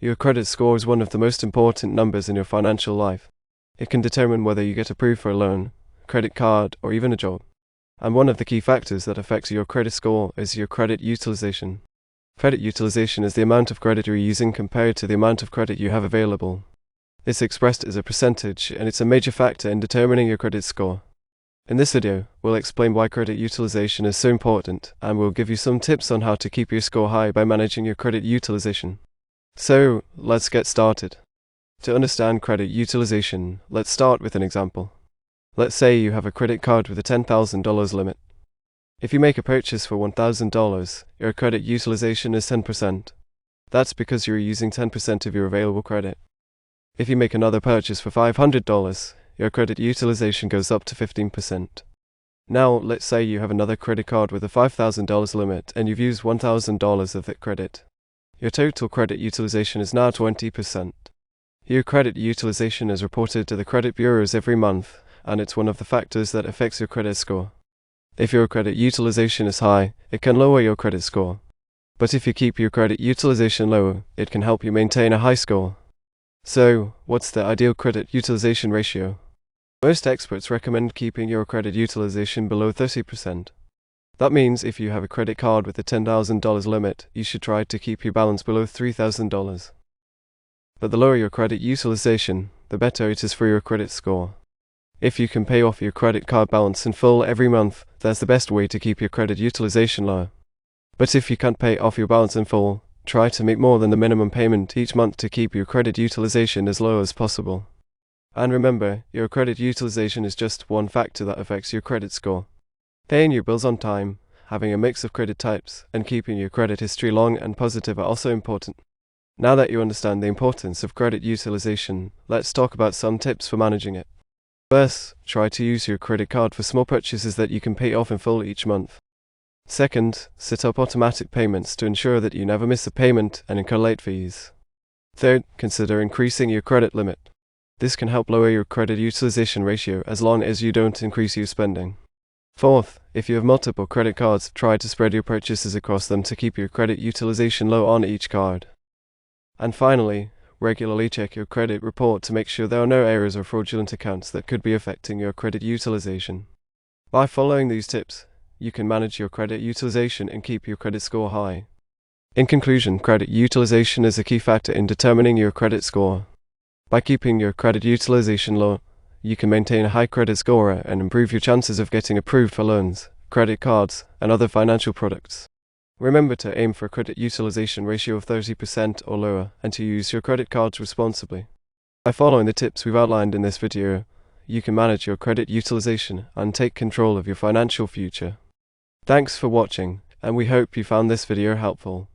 Your credit score is one of the most important numbers in your financial life. It can determine whether you get approved for a loan, credit card, or even a job. And one of the key factors that affects your credit score is your credit utilization. Credit utilization is the amount of credit you're using compared to the amount of credit you have available. It's expressed as a percentage, and it's a major factor in determining your credit score. In this video, we'll explain why credit utilization is so important, and we'll give you some tips on how to keep your score high by managing your credit utilization. So, let's get started. To understand credit utilization, let's start with an example. Let's say you have a credit card with a $10,000 limit. If you make a purchase for $1,000, your credit utilization is 10%. That's because you're using 10% of your available credit. If you make another purchase for $500, your credit utilization goes up to 15%. Now, let's say you have another credit card with a $5,000 limit and you've used $1,000 of that credit. Your total credit utilization is now 20%. Your credit utilization is reported to the credit bureaus every month, and it's one of the factors that affects your credit score. If your credit utilization is high, it can lower your credit score. But if you keep your credit utilization low, it can help you maintain a high score. So, what's the ideal credit utilization ratio? Most experts recommend keeping your credit utilization below 30%. That means if you have a credit card with a $10,000 limit, you should try to keep your balance below $3,000. But the lower your credit utilization, the better it is for your credit score. If you can pay off your credit card balance in full every month, that's the best way to keep your credit utilization low. But if you can't pay off your balance in full, try to make more than the minimum payment each month to keep your credit utilization as low as possible. And remember, your credit utilization is just one factor that affects your credit score. Paying your bills on time, having a mix of credit types, and keeping your credit history long and positive are also important. Now that you understand the importance of credit utilization, let's talk about some tips for managing it. First, try to use your credit card for small purchases that you can pay off in full each month. Second, set up automatic payments to ensure that you never miss a payment and incur late fees. Third, consider increasing your credit limit. This can help lower your credit utilization ratio as long as you don't increase your spending. Fourth, if you have multiple credit cards, try to spread your purchases across them to keep your credit utilization low on each card. And finally, regularly check your credit report to make sure there are no errors or fraudulent accounts that could be affecting your credit utilization. By following these tips, you can manage your credit utilization and keep your credit score high. In conclusion, credit utilization is a key factor in determining your credit score. By keeping your credit utilization low, you can maintain a high credit score and improve your chances of getting approved for loans, credit cards, and other financial products. Remember to aim for a credit utilization ratio of 30% or lower and to use your credit cards responsibly. By following the tips we've outlined in this video, you can manage your credit utilization and take control of your financial future. Thanks for watching, and we hope you found this video helpful.